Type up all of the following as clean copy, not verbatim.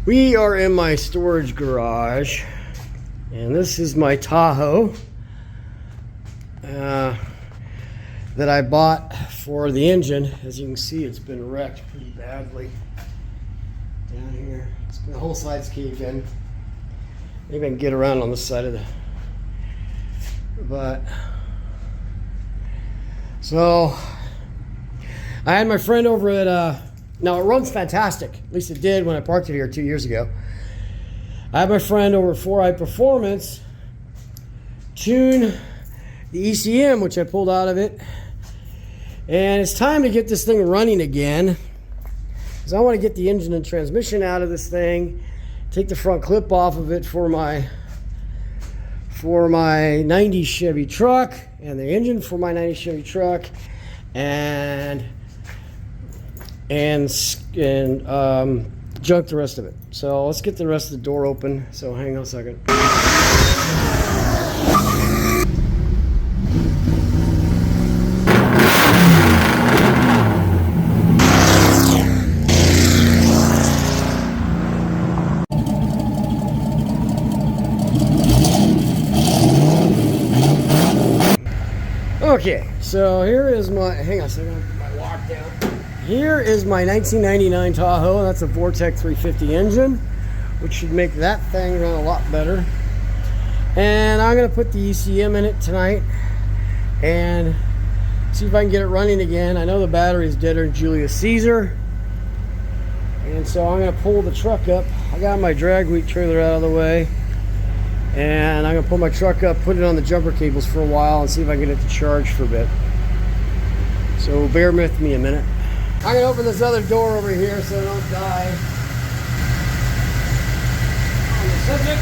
We are in my storage garage, and this is my Tahoe that I bought for the engine. As you can see, it's been wrecked pretty badly down here. The whole side's caved in. Maybe I can get around on the side of the, but so I had my friend over at now it runs fantastic, at least it did when I parked it here 2 years ago. I had my friend over at 4i Performance tune the ECM, which I pulled out of it, and it's time to get this thing running again, because I want to get the engine and transmission out of this thing, take the front clip off of it for my 90 Chevy truck, and the engine for my 90 Chevy truck, and junk the rest of it. So let's get the rest of the door open. So hang on a second. Okay, so here is my, hang on a second, I'll put my lock down. Here is my 1999 Tahoe, and that's a Vortec 350 engine, which should make that thing run a lot better. And I'm gonna put the ECM in it tonight and see if I can get it running again. I know the battery is deader than Julius Caesar, and so I'm gonna pull the truck up. I got my drag wheat trailer out of the way, and I'm gonna pull my truck up, put it on the jumper cables for a while, and see if I can get it to charge for a bit. So bear with me a minute. I'm gonna open this other door over here so I don't die on the subject.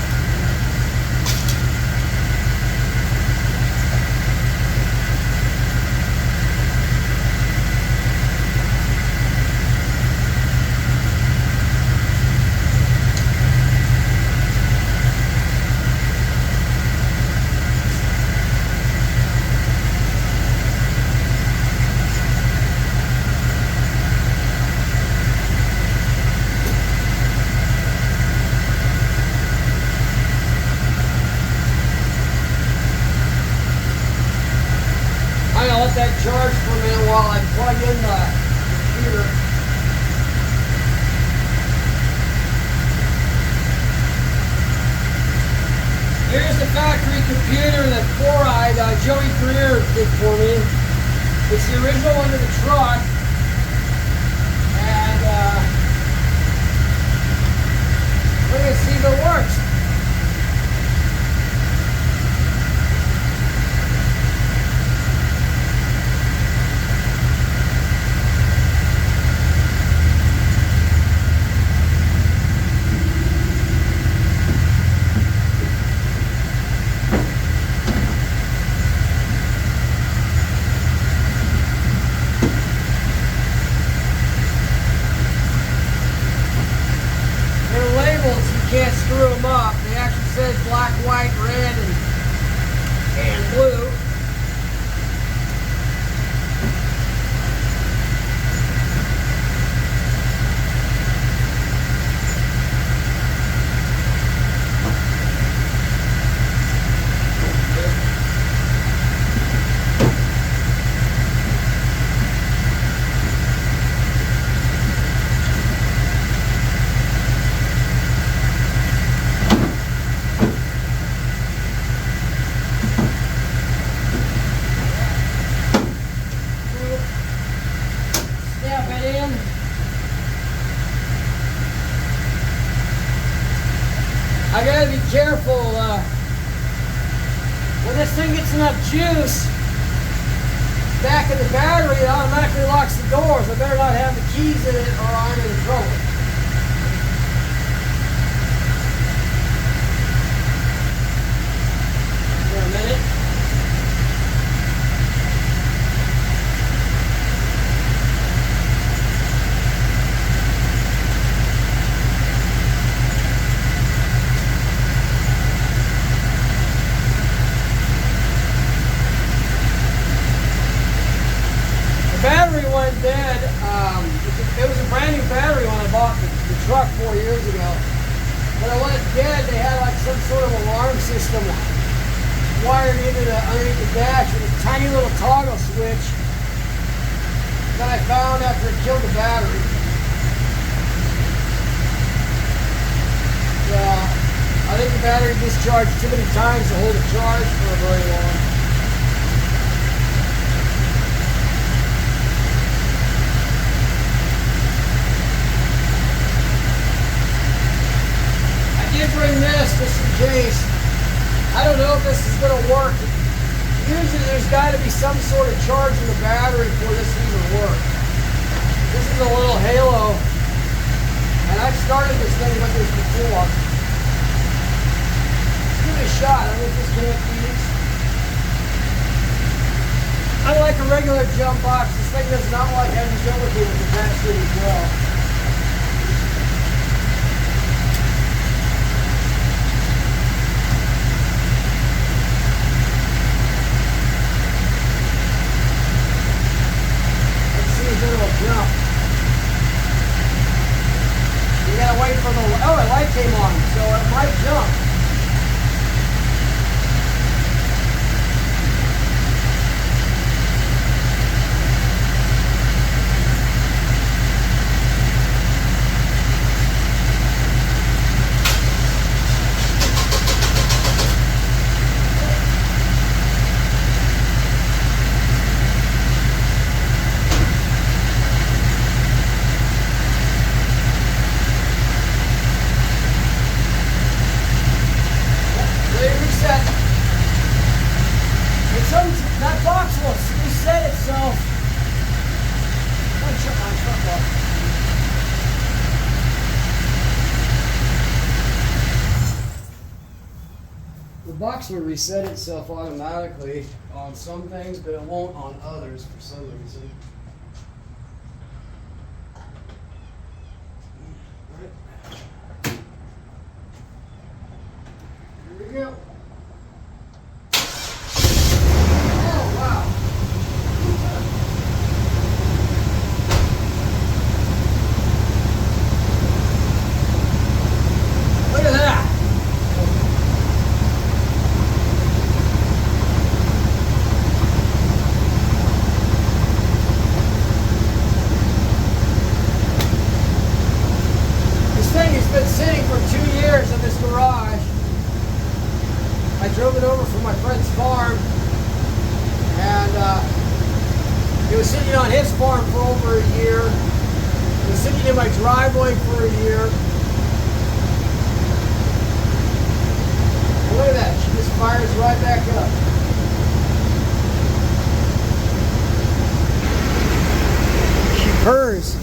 That charge for a minute while I plug in the computer. Here's the factory computer that Joe Grier did for me. It's the original one to the truck, and we're gonna see if it works. Can't screw them up. They actually says black, white, red, and blue. I gotta be careful when this thing gets enough juice back in the battery, it automatically locks the doors. I better not have the keys in it or I'm in trouble. For a minute. Battery went dead. It was a brand new battery when I bought years ago. But when it did, they had like some sort of alarm system wired into the underneath the dash with a tiny little toggle switch that I found after it killed the battery. So I think the battery discharged too many times to hold a charge for very long. I did bring this just in case. I don't know if this is going to work. Usually there's got to be some sort of charge in the battery for this to even work. This is a little halo, and I've started this thing with this before. Let's give it a shot. I don't know if this can't use. Unlike a regular jump box, this thing does not like having jumper cables attached to it as well. Jump. You gotta wait for the, oh, the light came on, so it might jump. That box will reset itself. I'm shut my truck off. The box will reset itself automatically on some things, but it won't on others for some reason. Here we go. Been sitting for 2 years in this garage. I drove it over from my friend's farm, and it was sitting on his farm for over a year. It was sitting in my driveway for a year. And look at that, she just fires right back up. She purrs.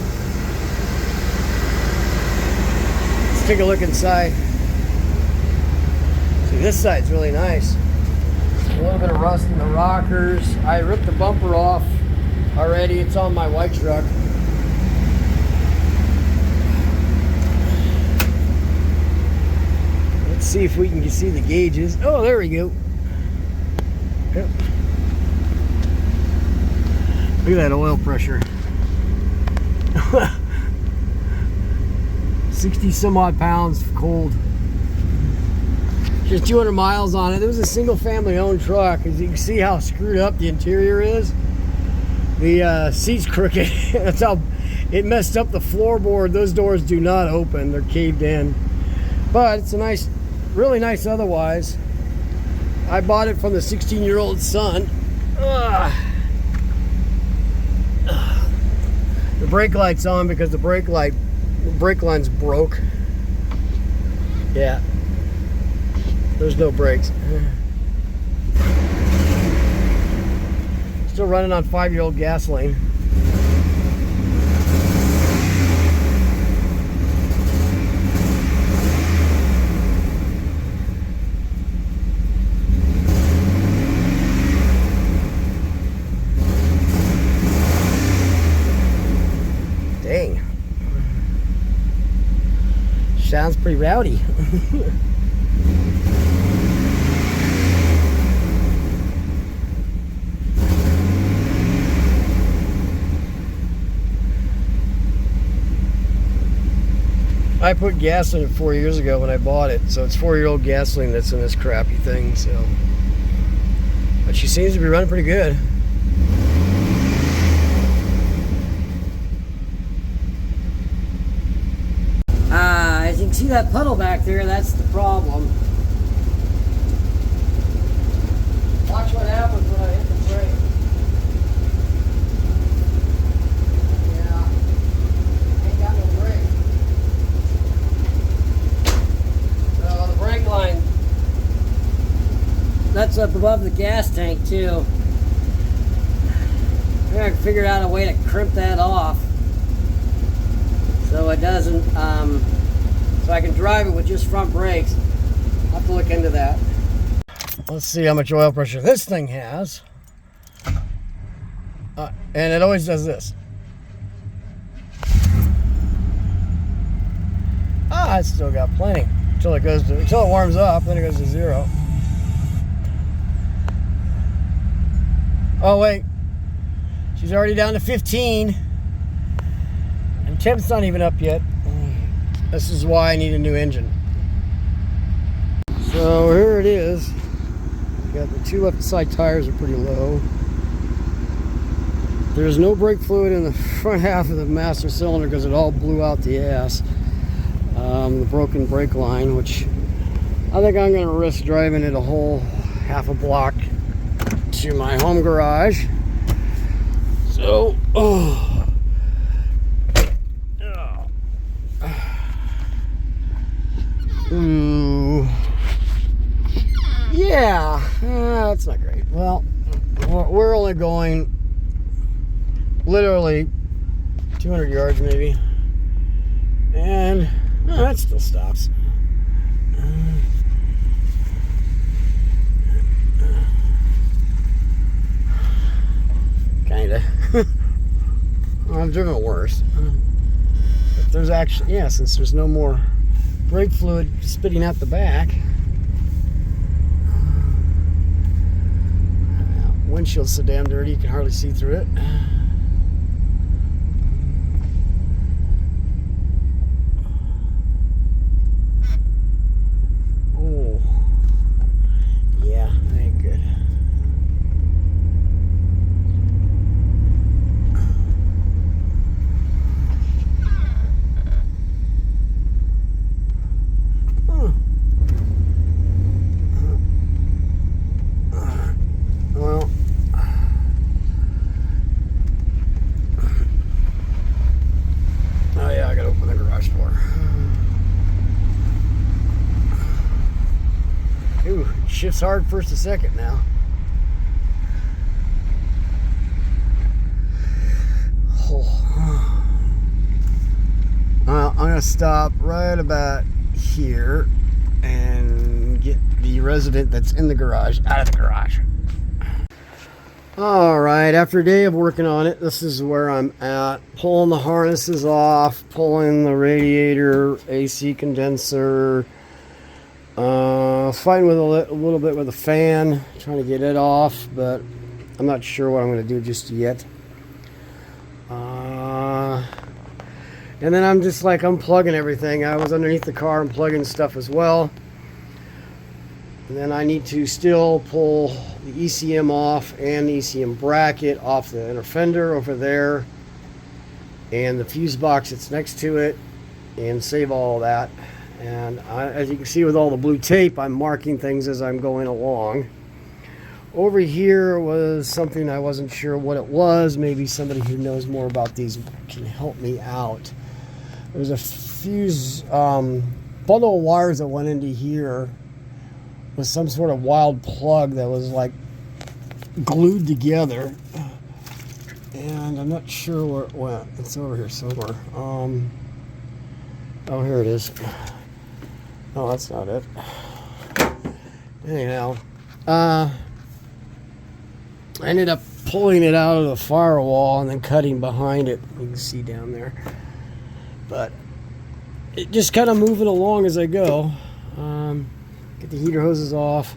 Take a look inside. See, this side's really nice. A little bit of rust in the rockers. I ripped the bumper off already. It's on my white truck. Let's see if we can see the gauges. Oh, there we go. Yep. Look at that oil pressure. 60 some odd pounds cold. Just 200 miles on it. It was a single family owned truck. As you can see how screwed up the interior is. The seat's crooked. That's how it messed up the floorboard. Those doors do not open. They're caved in. But it's a nice, really nice otherwise. I bought it from the 16-year-old son. The brake light's on because the brake line's broke. Yeah. There's no brakes. Still running on 5-year-old gasoline. Dang. Sounds pretty rowdy. I put gas in it 4 years ago when I bought it, so it's 4-year-old gasoline that's in this crappy thing. So, but she seems to be running pretty good. As you can see that puddle back there, that's the problem. Watch what happens when I hit the brake. Yeah, ain't got no brake. So the brake line, that's up above the gas tank too. I figured out a way to crimp that off so it doesn't, so I can drive it with just front brakes. I'll have to look into that. Let's see how much oil pressure this thing has. And it always does this. It's still got plenty until it warms up, then it goes to 0. Oh wait, she's already down to 15, and temp's not even up yet. This is why I need a new engine. So here it is. Got the 2 left side tires are pretty low. There's no brake fluid in the front half of the master cylinder because it all blew out the ass. The broken brake line, which I think I'm going to risk driving it a whole half a block to my home garage. So, yeah, that's not great. Well, we're only going literally 200 yards maybe, and that still stops. Kinda. I've driven worse, but there's actually, yeah, since there's no more brake fluid spitting out the back. Windshield's so damn dirty you can hardly see through it. Oh, yeah, that ain't good. Well, oh yeah, I gotta open the garage door. Ooh, it shifts hard first to second now. Oh. Well, I'm gonna stop right about here and get the resident that's in the garage out of the garage. Alright, after a day of working on it, this is where I'm at. Pulling the harnesses off, pulling the radiator, AC condenser, fighting with a little bit with the fan, trying to get it off, but I'm not sure what I'm going to do just yet. And then I'm just like unplugging everything. I was underneath the car unplugging stuff as well. And then I need to still pull the ECM off and the ECM bracket off the inner fender over there, and the fuse box that's next to it, and save all that. And as you can see with all the blue tape, I'm marking things as I'm going along. Over here was something I wasn't sure what it was. Maybe somebody who knows more about these can help me out. There was a fuse bundle of wires that went into here with some sort of wild plug that was like glued together, and I'm not sure where it went. It's over here somewhere. Oh, here it is. Oh, that's not it. Anyhow, I ended up pulling it out of the firewall and then cutting behind it. You can see down there, but it just kind of moving along as I go. Get the heater hoses off.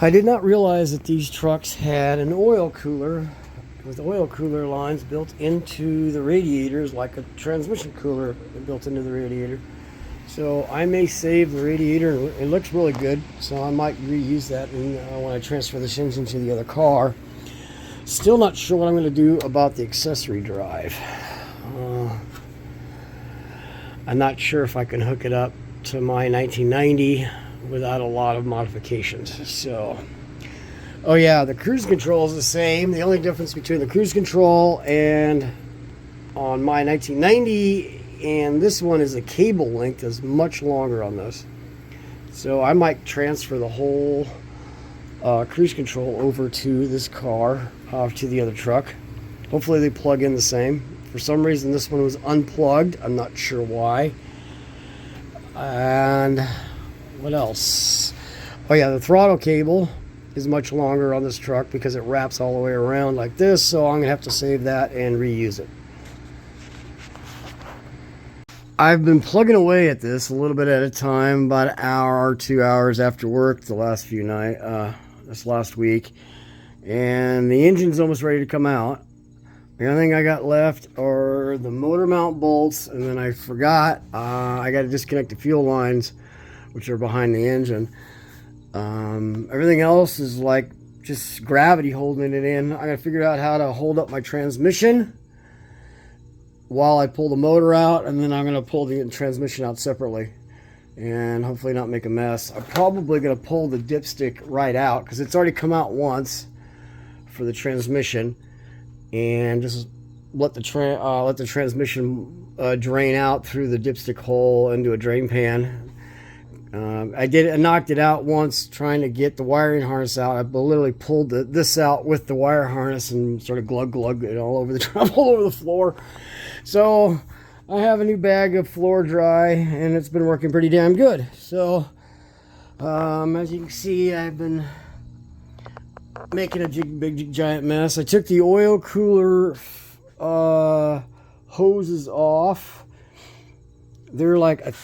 I did not realize that these trucks had an oil cooler with oil cooler lines built into the radiators, like a transmission cooler built into the radiator. So I may save the radiator. It looks really good, so I might reuse that when I transfer this engine to the other car. Still not sure what I'm going to do about the accessory drive. I'm not sure if I can hook it up to my 1990 without a lot of modifications. So, oh yeah, the cruise control is the same. The only difference between the cruise control and on my 1990 and this one is the cable length is much longer on this. So I might transfer the whole cruise control over to this car, to the other truck. Hopefully they plug in the same. For some reason this one was unplugged. I'm not sure why. And what else? Oh yeah, the throttle cable is much longer on this truck because it wraps all the way around like this. So I'm gonna have to save that and reuse it. I've been plugging away at this a little bit at a time, about an hour or 2 hours after work the last few nights, this last week, and the engine's almost ready to come out. The only thing I got left are the motor mount bolts, and then I forgot I got to disconnect the fuel lines, which are behind the engine. Everything else is like just gravity holding it in. I got to figure out how to hold up my transmission while I pull the motor out, and then I'm going to pull the transmission out separately and hopefully not make a mess. I'm probably going to pull the dipstick right out because it's already come out once for the transmission, and just let the transmission drain out through the dipstick hole into a drain pan. I knocked it out once trying to get the wiring harness out. I literally pulled this out with the wire harness and sort of glug it all over the floor. So I have a new bag of floor dry, and it's been working pretty damn good. So as you can see, I've been making a big giant mess. I took the oil cooler hoses off. They're like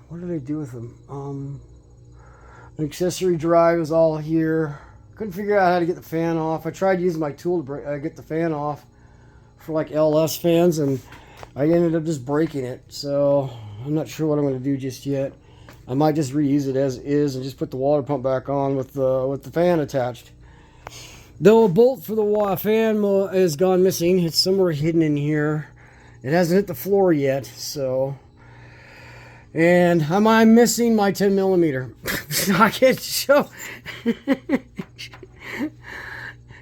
what do they do with them? The accessory drive is all here. Couldn't figure out how to get the fan off. I tried using my tool to get the fan off for like LS fans, and I ended up just breaking it. So I'm not sure what I'm going to do just yet. I might just reuse it as is and just put the water pump back on with the fan attached. Though a bolt for the fan is gone missing. It's somewhere hidden in here. It hasn't hit the floor yet, so. And I'm missing my 10 millimeter socket. So,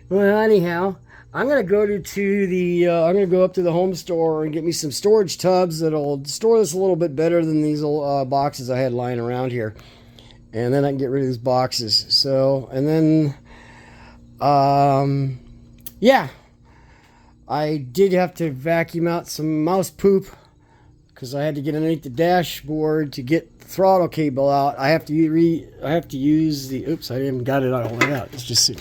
well, anyhow, I'm gonna go I'm gonna go up to the home store and get me some storage tubs that'll store this a little bit better than these old boxes I had lying around here, and then I can get rid of these boxes. So, and then, yeah, I did have to vacuum out some mouse poop, because I had to get underneath the dashboard to get the throttle cable out. I have to use the, oops, I didn't got it all the way out. Let's just see.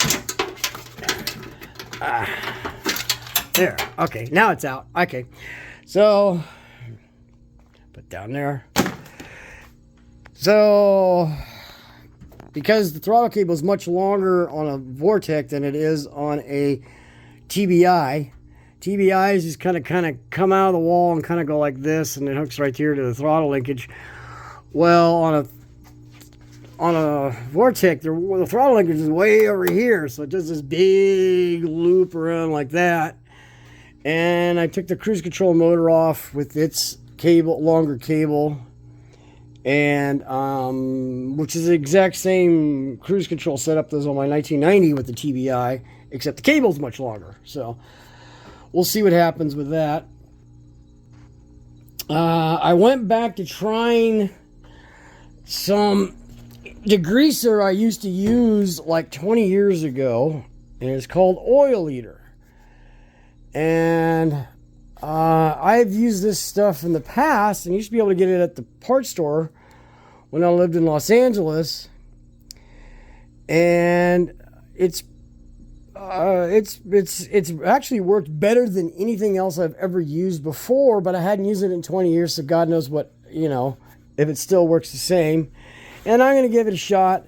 There. Okay, now it's out. Okay, so put down there. So because the throttle cable is much longer on a Vortec than it is on a TBI. TBIs just kind of come out of the wall and kind of go like this, and it hooks right here to the throttle linkage. Well, on a Vortec, the throttle linkage is way over here, so it does this big loop around like that. And I took the cruise control motor off with its longer cable, and which is the exact same cruise control setup as on my 1990 with the TBI, except the cable's much longer. So we'll see what happens with that. I went back to trying some degreaser I used to use like 20 years ago, and it's called Oil Eater. And I've used this stuff in the past, and used to be able to get it at the parts store when I lived in Los Angeles. And it's actually worked better than anything else I've ever used before, but I hadn't used it in 20 years, so God knows what, if it still works the same. And I'm going to give it a shot.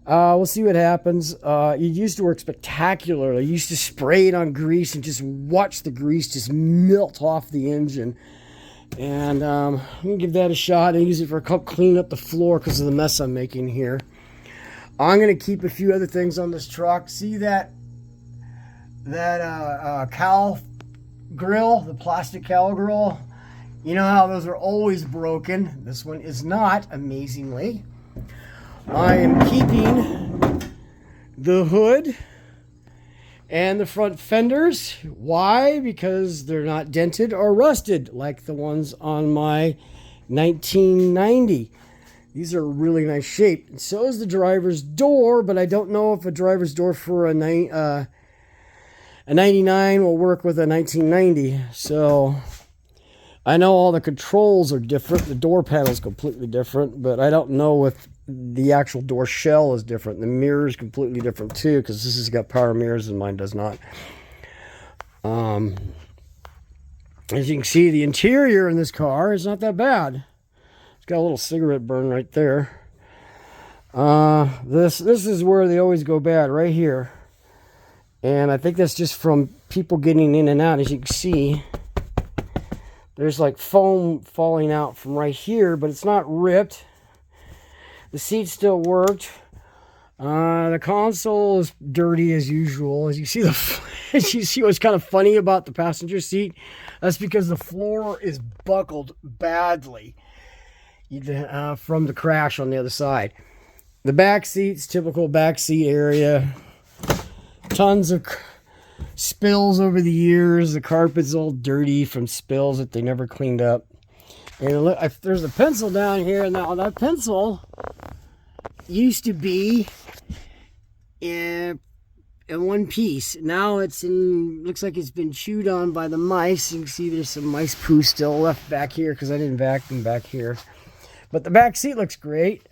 We'll see what happens. It used to work spectacularly. You used to spray it on grease and just watch the grease just melt off the engine. And I'm going to give that a shot and use it for cleaning up the floor because of the mess I'm making here. I'm going to keep a few other things on this truck. See that cowl grill, the plastic cowl grill? You know how those are always broken. This one is not, amazingly. I am keeping the hood and the front fenders. Why? Because they're not dented or rusted like the ones on my 1990. These are really nice shape. And so is the driver's door, but I don't know if a driver's door for a 99 will work with a 1990. So I know all the controls are different. The door panel is completely different, but I don't know if the actual door shell is different. The mirror is completely different too, because this has got power mirrors and mine does not. As you can see, the interior in this car is not that bad. It's got a little cigarette burn right there. This is where they always go bad, right here. And I think that's just from people getting in and out. As you can see, there's like foam falling out from right here, but it's not ripped. The seat still worked. The console is dirty as usual. As you see, as you see what's kind of funny about the passenger seat, that's because the floor is buckled badly from the crash on the other side. The back seat's typical back seat area. Tons of spills over the years. The carpet's all dirty from spills that they never cleaned up. And look, there's a pencil down here. Now that pencil used to be in one piece. Now it's in, looks like it's been chewed on by the mice. You can see there's some mice poo still left back here because I didn't vacuum back here. But the back seat looks great.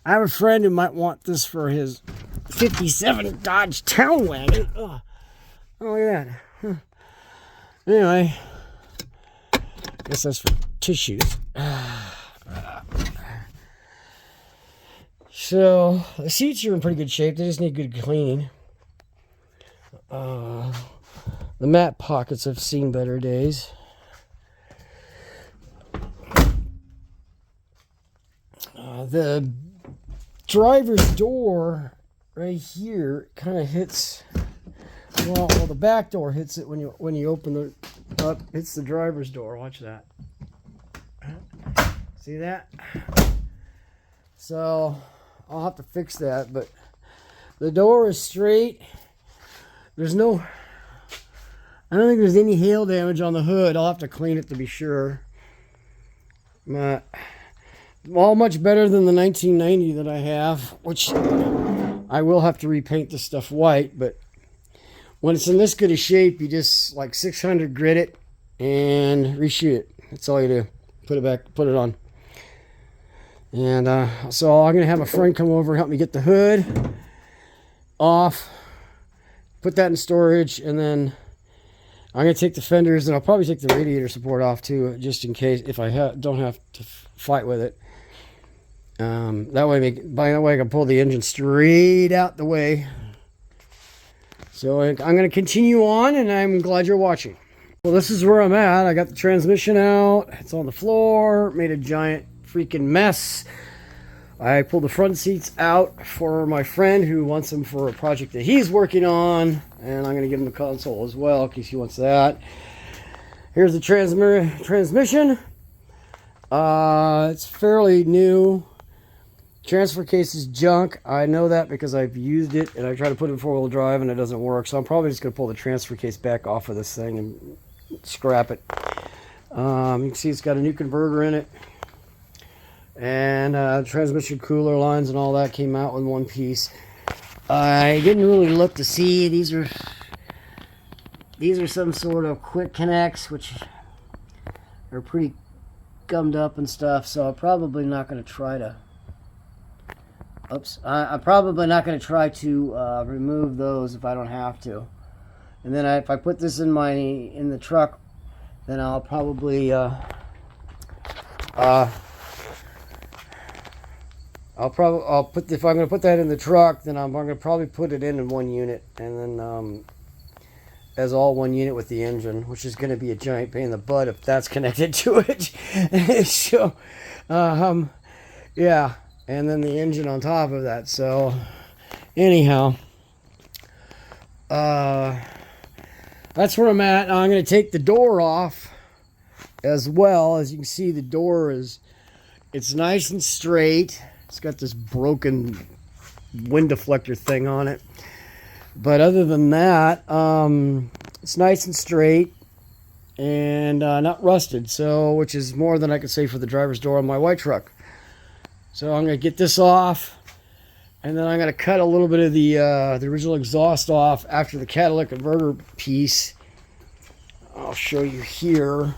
I have a friend who might want this for his 57 Dodge Town Wagon. Oh, look at that. Huh. Anyway, I guess that's for tissues. So, the seats are in pretty good shape. They just need good cleaning. The mat pockets have seen better days. The driver's door right here kind of hits, well, the back door hits it when you open it up. Hits the driver's door. Watch that. See that? So I'll have to fix that, but the door is straight. There's no, I don't think there's any hail damage on the hood. I'll have to clean it to be sure. But all much better than the 1990 that I have, which I will have to repaint this stuff white. But when it's in this good a shape, you just like 600 grit it and reshoot it. That's all you do. Put it back, put it on. And so I'm gonna have a friend come over and help me get the hood off, put that in storage, and then I'm gonna take the fenders, and I'll probably take the radiator support off too, just in case if I don't have to fight with it. That way I can pull the engine straight out the way. So I'm going to continue on, and I'm glad you're watching. Well, this is where I'm at. I got the transmission out. It's on the floor. Made a giant freaking mess. I pulled the front seats out for my friend who wants them for a project that he's working on. And I'm going to give him the console as well in case he wants that. Here's the transmission. It's fairly new. Transfer case is junk. I know that because I've used it and I try to put it in four-wheel drive and it doesn't work. So I'm probably just going to pull the transfer case back off of this thing and scrap it. You can see it's got a new converter in it. And transmission cooler lines and all that came out in one piece. I didn't really look to see. These are some sort of quick connects, which are pretty gummed up and stuff. So I'm probably not going to try to... I'm probably not going to try to remove those if I don't have to. And then if I put this in the truck, then I'll probably I'll put, if I'm going to put that in the truck, then I'm going to probably put it in one unit, and then as all one unit with the engine, which is going to be a giant pain in the butt if that's connected to it. So, yeah, and then the engine on top of that. So, anyhow, that's where I'm at. Now I'm going to take the door off as well. As you can see, the door it's nice and straight. It's got this broken wind deflector thing on it. But other than that, it's nice and straight and not rusted. So, which is more than I could say for the driver's door on my white truck. So I'm going to get this off. And then I'm going to cut a little bit of the original exhaust off after the catalytic converter piece. I'll show you here. In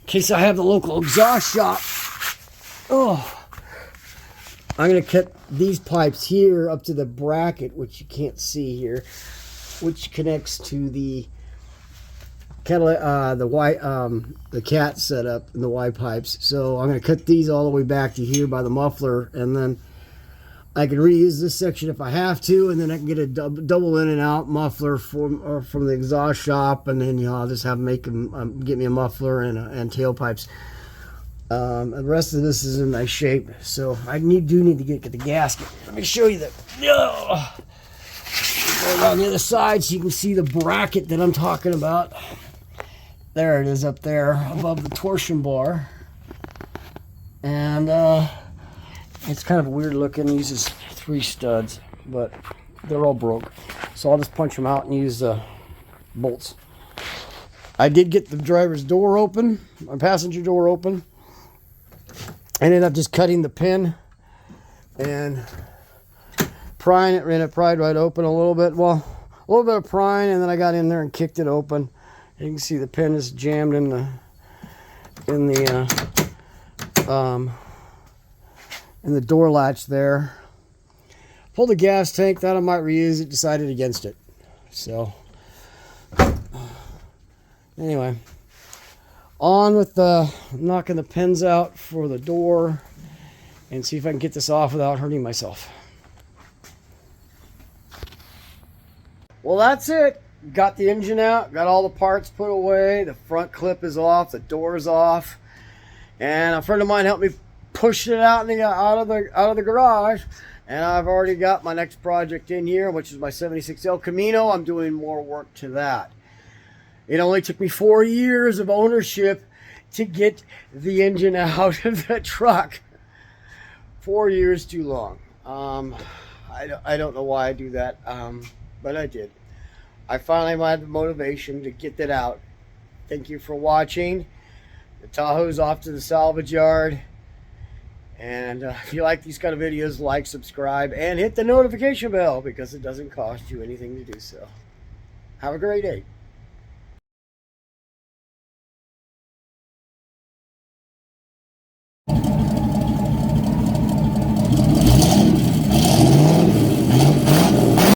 case I have the local exhaust shop. Oh, I'm going to cut these pipes here up to the bracket, which you can't see here, which connects to the the cat setup and the Y pipes. So I'm going to cut these all the way back to here by the muffler, and then I can reuse this section if I have to, and then I can get a double in and out muffler from the exhaust shop, and then I'll just have them get me a muffler and tailpipes. The rest of this is in nice shape, so I do need to get the gasket. Let me show you that. Go around the other side so you can see the bracket that I'm talking about. There it is up there above the torsion bar, and it's kind of weird looking. It uses 3 studs, but they're all broke, so I'll just punch them out and use the bolts. I did get the driver's door open, my passenger door open. I ended up just cutting the pin and prying it, and it pried right open a little bit. Well, a little bit of prying, and then I got in there and kicked it open. You can see the pin is jammed in the door latch there. Pulled the gas tank, thought I might reuse it, decided against it. So anyway, on with knocking the pins out for the door and see if I can get this off without hurting myself. Well, that's it. Got the engine out, got all the parts put away, the front clip is off, the door's off, and a friend of mine helped me push it out out of the garage, and I've already got my next project in here, which is my 76 El Camino. I'm doing more work to that. It only took me 4 years of ownership to get the engine out of the truck. 4 years too long. I don't know why I do that, but I did. I finally had the motivation to get that out. Thank you for watching. The Tahoe's off to the salvage yard. And if you like these kind of videos, like, subscribe, and hit the notification bell because it doesn't cost you anything to do so. Have a great day.